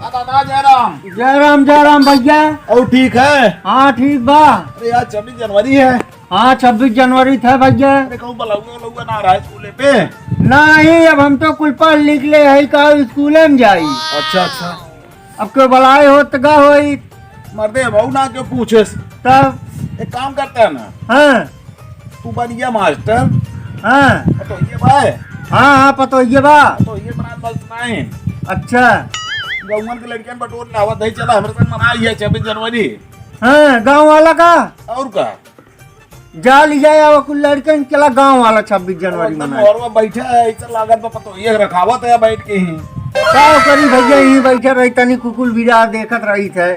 दादा जयराम। जयराम जयराम भैया। और ठीक है? हाँ ठीक बा। अरे यार 26 जनवरी है। हाँ 26 जनवरी था भैया। अरे कहूँ बलौआ ना रहा है स्कूले पे। नहीं अब हम तो कुल पढ़ लिख ले है का स्कूले में जाई। अच्छा अच्छा। अब क्यों बलाई हो तो का होई। मर्दे बहु ना क्यों पूछे। तब एक काम करता है ना, हाँ तू बन गया मास्टर हाँ तो ये भाई हाँ हाँ पतो ये बा। तो ये बना बल सुनाए अच्छा गौमन के लड़कियां बटोर लावत है। चला हमारे साथ मनाई है 26 जनवरी। हाँ गांव वाला का और का जा ली जाए अब कुल लड़कन चला गांव वाला 26 जनवरी मनाए। और वो बैठा है ऐसा लागत बा पतो ये रखावत है बैठ के ही। क्या करी भैया यहीं बैठे रही तनी कुकुल बिरा देखत रही थे।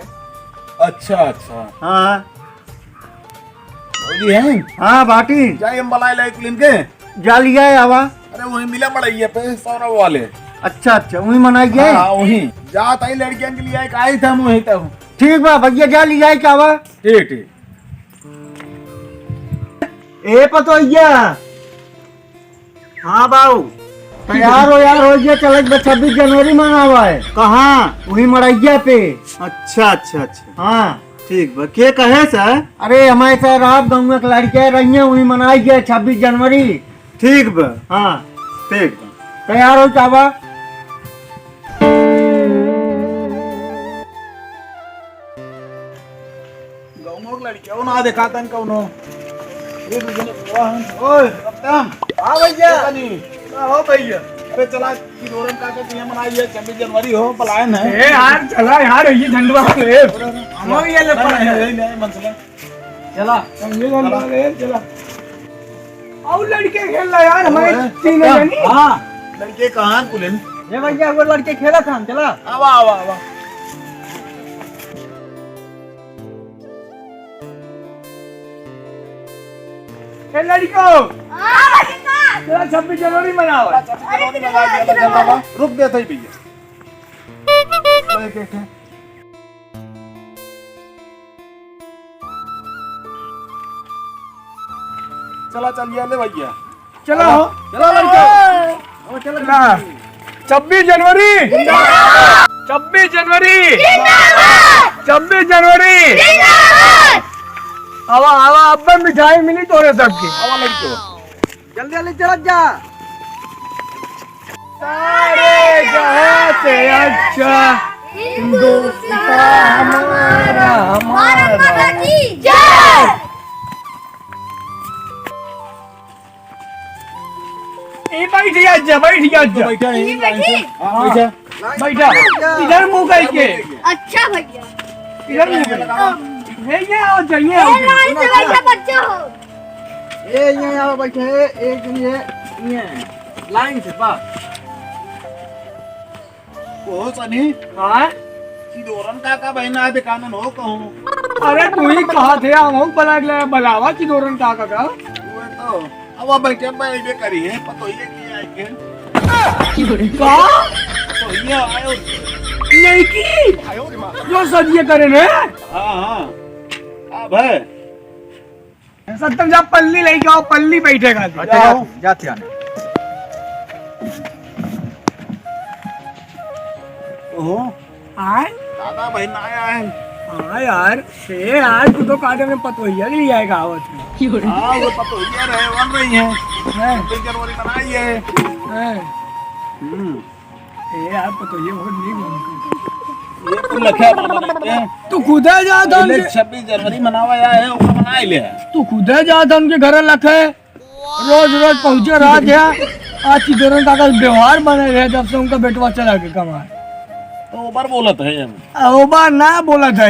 अच्छा अच्छा। हाँ जी है। हाँ बाटी जाए हम बलाए लाए कुलिन के। जा ली जाए आवा। अरे वही मिला मड़ैया पे सौरभ वाले। अच्छा अच्छा वही मनाई जाए। हाँ वही जात आई लड़कियां के लिए एक आई था हम वही तब। ठीक बा भैया जा ली जाए क्या बा। ठीक ठीक। ए पतो हाँ बाऊ तैयार हो यार हो गया चल 26 जनवरी मनावा है। कहाँ वही मड़ैया पे। अच्छा अच्छा अच्छा हाँ ठीक बा के कहे सर। अरे हमारे सर आप गाँव के लड़के रही है वही मनाई गया 26 जनवरी। ठीक बा हाँ ठीक बा। तैयार हो चाबा। गाँव लड़कियों ना देखा था कौनो। ये दूसरे ओए रत्तम। हाँ भैया हो भैया। अरे चला की दोरन का के ये मनाई है 26 जनवरी हो पलायन है। ए यार चला यार ये झंडवा ले हम ये ले पलायन है मनसला। चला ये झंडा ले चला। और लड़के खेल रहा यार हमारे तीन जनी। हां लड़के कहां कुलिन। ये भैया वो लड़के खेला था चला। आवा आवा आवा। ए लड़को चला 26 जनवरी मनाओ। रुक दे थे भैया। चला चलिए ले भैया। चलो चला लड़के चला 26 जनवरी 26 जनवरी 26 जनवरी। हवा हवा अब मिठाई मिली तोरे सबकी। आवा लड़के जल्दी जल्दी चला जा। सारे जहां से अच्छा हिंदुस्तान हमारा हमारा। ए बैठ जा बैठ जा। बैठा है लाइन से। हां बैठा। बैठा इधर मुंह करके। अच्छा भैया इधर मुंह करके। ये आओ चाहिए लाइन से बैठा बच्चा हो। ये आओ बैठे एक ये लाइन से पा। ओ सनी हां की दोरन का बहना है दुकानन हो कहूं। अरे तू ही कहा थे हम बलावा की दोरन का वो तो अब बैठे बैठे करी है पतो ये की आई के। का तो ये आयो। नहीं की जो सब ये करे ने। हां हां अब है सत्तम जा पल्ली लेके आओ पल्ली बैठेगा। जाते आने। ओहो आए दादा बहन आया है। हाँ यार ये यार तू तो काटे में पतोहिया नहीं आएगा आवत में। हाँ वो पतो ये रहे बन रही है 26 जनवरी मनाई है। ये यार पतोहिया बहुत नहीं बनता। ये तुम लखिया बनाते हैं। तू खुद जा था 26 जनवरी मनावा है वो मनाई ले। तू खुद जा था उनके घर लखे रोज रोज पहुंचे रहा था। आज की दोनों का व्यवहार बने रहे जब से उनका बेटवा चला के कमाए। तो ऊपर बोलत है ओबा ना बोला था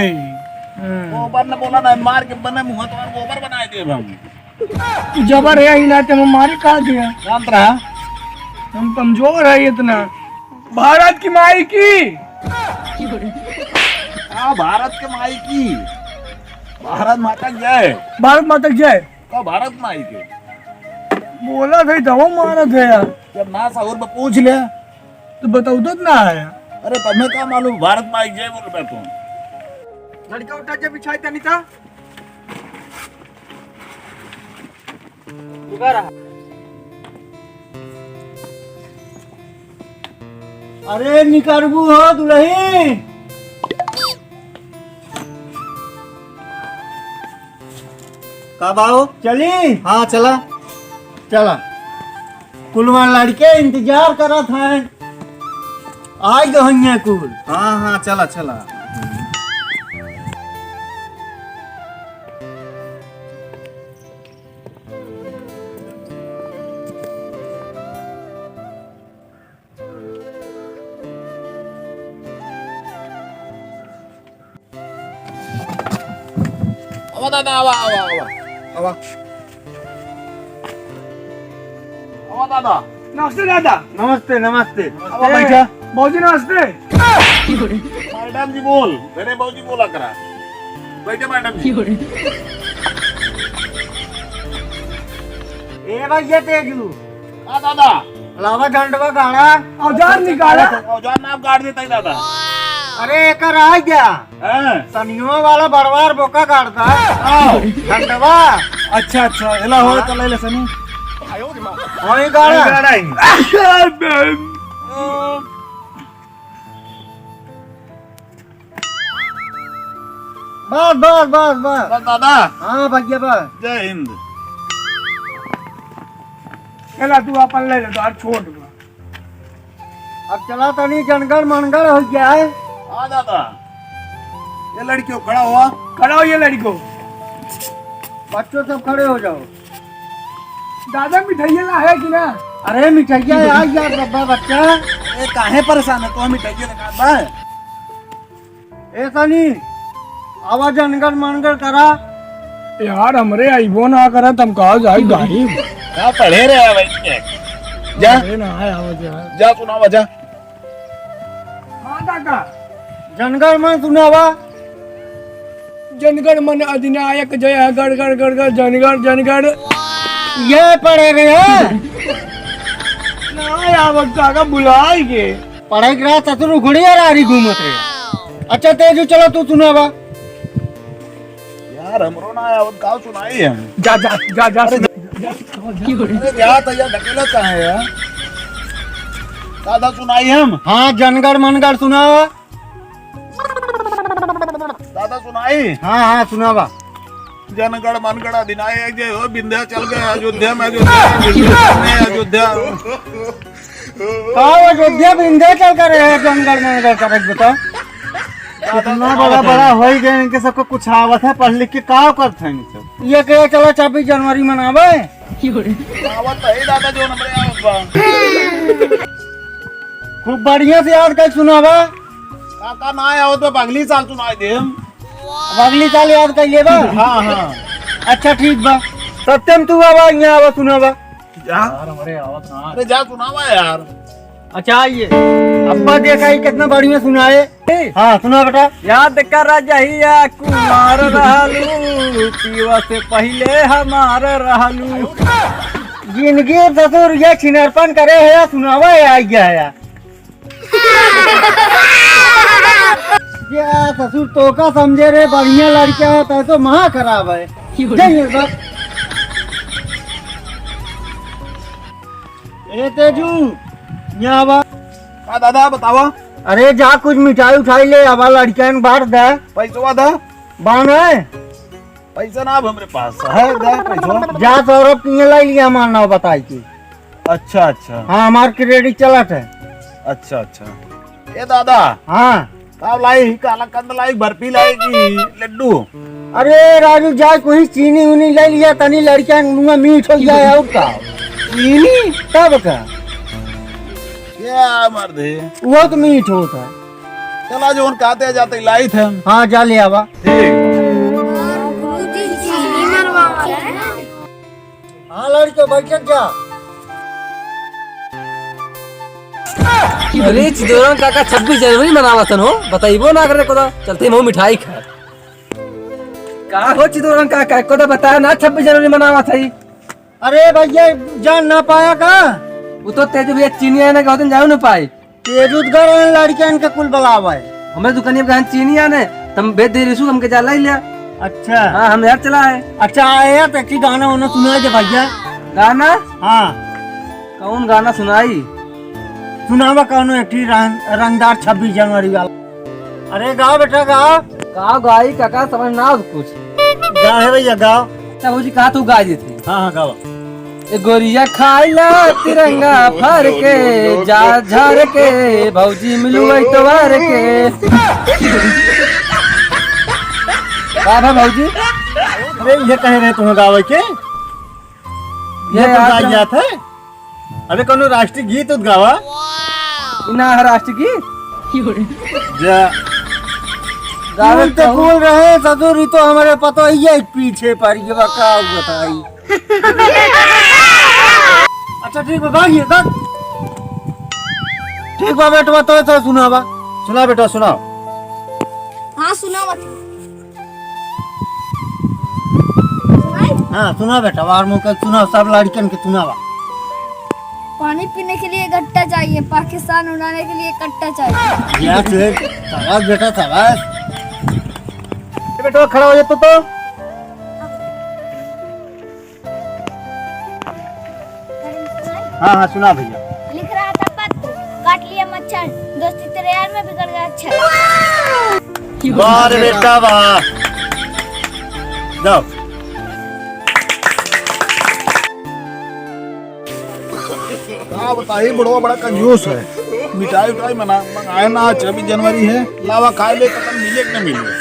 ऊपर न बोला ना मार के बने मुंह तो ऊपर बनाए दे हम। जबर है ना तुम हमारे कहा दिया। जानत रहा हम कमजोर है इतना। भारत की माई की भारत के माई की भारत माता जय। भारत माता की जय। का भारत माई के बोला था दवा मारा था यार। जब ना सहूर में पूछ ले तो बताऊ तो ना आया। अरे तुम्हें क्या मालूम भारत माई जय बोल रहे तुम। लड़का उठा जब बिछाई तनी था अरे निकरबू हो दुल्ही। कब आओ? चली? हाँ चला चला। कुलवा लड़के इंतजार करत हैं, आ गए कुल। हाँ हाँ चला चला। आवा दादा आवा आवा आवा आवा आवा दादा। नमस्ते दादा। नमस्ते नमस्ते। आवा बैठा। मौजी नमस्ते। मैडम जी बोल, मेरे बाबूजी बोला करा। बैठे मैडम जी। ए भैया तेजू, हाँ दादा। लावा झंडवा गाड़ा। औजार निकाला। औजार नाम काट देता है दादा। अरे एकर आ गया हैं? सनियो वाला बड़वार बोका काटता आओ। झंडवा। अच्छा अच्छा एला हो तो ले ले सनी। वही गाड़ा। गाड़ा ही। बस बस बस बस। बस दादा। हाँ भैया बस। जय हिंद। चला तू अपन ले ले तो छोड़ दो। अब चला तनी जनगण मनगढ़ हो गया है। हाँ दादा। ये लड़कियों खड़ा हुआ। खड़ा हो ये लड़को। बच्चों सब खड़े हो जाओ। दादा मिठाइया ला है कि ना? अरे मिठाइया आ यार बब्बा बच्चा। ए काहे परेशान है तो हम मिठाई लगा बा। ए सनी आवाज जनगण मनगढ़ करा। यार हमरे आईबो ना करा तुम कहा जाई गाड़ी। क्या पढ़े रहे भाई? जा अरे ना है आवाज यार। जा सुनावा जा। हाँ दादा। जनगण मन सुनावा। जनगण मन अधिनायक जय गढ़ गढ़ गढ़ गढ़ जनगण जनगण। ये पढ़े रहे हैं। ना आवत काका बुलाई के। पढ़ाई करा ससुर घुड़िया रारी घूमत रहे। अच्छा तेजू चलो तू सुनावा। यार हमरो ना आया गाँव सुनाई हम। जा जा जा जा। अरे यार तो यार ढकेला कहाँ है यार? दादा सुनाई हम। हाँ जनगण मनगढ़ सुनावा। दादा सुनाई। हाँ हाँ सुनावा। जनगण मनगढ़ अधिनायक जय हो विंध्याचल गए अयोध्या में अयोध्या। अयोध्या विंध्याचल कर रहे हैं जनगण मनगढ़ कर बताओ। इतना बड़ा बड़ा हो ही गए इनके सबको कुछ आवत है पढ़ लिख के का करते हैं सब। ये कहे चलो 26 जनवरी मनावे। आवत है दादा जो हमरे आवत बा। खूब बढ़िया से याद कर सुनावा। काका ना आया हो तो अगली साल सुनाई दे हम। अब अगली साल याद कर लेबा। हाँ हाँ। अच्छा ठीक बा। सत्यम तू आवा यहाँ आवा सुनावा। जा अरे जा सुनावा यार। अच्छा आइए अब्बा देखा ही कितना बढ़िया सुनाए। हाँ सुना बेटा। याद कर जहिया कुमार रहलू पीवा से पहले हमार रहलू। जिंदगी ससुर ये छिनरपन करे है सुनावा है आ गया है। क्या ससुर तो का समझे रे बढ़िया लड़कियां होता है तो महा खराब है। ए तेजू यहाँ आवा। हाँ दादा बतावा। अरे जा कुछ मिठाई उठाई ले आवा लड़कियां बांट दे। पैसा दा। बांध है पैसा ना अब हमरे पास है दा पैसा। जा सौरभ किए लाई लिया मानना बताई की। अच्छा अच्छा। हाँ हमार क्रेडिट चलत है। अच्छा अच्छा। ए दादा हाँ अब लाई काला कंद लाई बर्फी लाएगी लड्डू। अरे राजू जा कोई चीनी उनी ले लिया तनी लड़कियां मुंह मीठ हो जाए और का चीनी तब का क्या मर दे वो तो मीठ होता है। चला जो कहते जाते लाई थे हम। हाँ जा ले आवा। हाँ लड़के बैठ जा। अरे चिदोरन काका 26 जनवरी मनावतन हो बताइबो ना करे को तो चलते हम मिठाई खा का हो चिदोरन काका को तो बताया ना 26 जनवरी मनावत है। अरे भैया जान ना पाया का वो तो तेज भैया चीनी आने का होतन जाओ ना पाए तेजुत घर लड़कियां के कुल बुलावा है। हमें दुकानिया पे चीनी आने तुम बेच दे रिसु हमके जाला ही लिया। अच्छा हाँ हम यार चला है। अच्छा आया टैक्सी गाना उन्हें सुना दे भैया। गाना हाँ कौन गाना सुनाई सुनावा कौनो एक रंगदार 26 जनवरी वाला। अरे गाओ बेटा गाओ। गाँव गाई काका समझ ना कुछ। गाओ है भैया गाओ। अच्छा भौजी कहा तू गा दी थी। हाँ गाओ। ए गोरिया खाइला तिरंगा फर के जा झर के भौजी मिलू इतवार के। का भाई भौजी? अरे ये कह रहे तुम्हें गावे के? ये तो याद गाई जात है। अरे कौनो राष्ट्रीय गीत उत गावा। इना राष्ट्र की जा गावे तो बोल रहे ससुरी तो हमारे पता ही है पीछे पर ये बताओ बताई। अच्छा ठीक है गाइए गा। ठीक बा बेटा तो सुनावा। सुना बेटा सुनाओ। हाँ सुना मत हाँ सुना बेटा वार मुझे सुनाओ सब लड़कन के सुनावा। पानी पीने के लिए गट्टा चाहिए, पाकिस्तान उड़ाने के लिए कट्टा चाहिए। या फिर शाबाश बेटा शाबाश। बेटा खड़ा हो जाता तो हाँ हाँ सुना भैया। लिख रहा था पत्र, काट लिया मच्छर, दोस्ती तेरे यार में बिगड़ गया अच्छा। वाह रे बेटा वाह। जाओ हाँ बताइए बड़वा बड़ा कंजूस है। मिठाई उठाई मंगाए ना 26 जनवरी है, लावा खाए ले कतन मिले कि न मिले।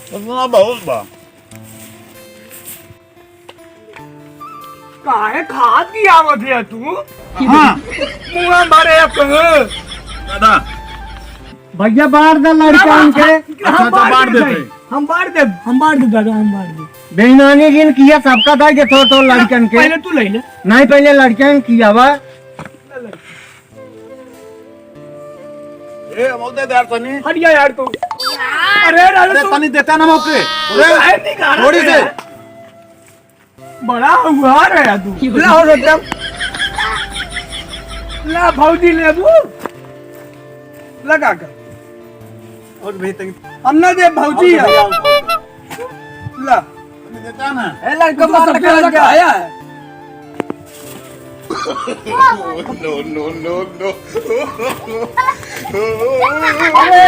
इतना बहुत बा काहे खाद की आवत है तू? हाँ मुंह मारे कहे दादा भैया बाहर दा लड़कन के। अच्छा बांट देते। हम बांट दे दादा हम बांट दे। बेईमानी जिन किया सबका था कि थोड़ा लड़कन के। पहले तू ले ले। नहीं पहले लड़कन किया वा। ए मौके दे यार तनी। हटिया यार तू। अरे अरे तनी देता ना मौके। अरे थोड़ी से बड़ा हुआ है तू। ला हो एकदम। ला भौजी ले तू लगा कर। और भी तनी हमने दे भौजी है। ला देता ना। ए लड़का को सब लगा आया है। अरे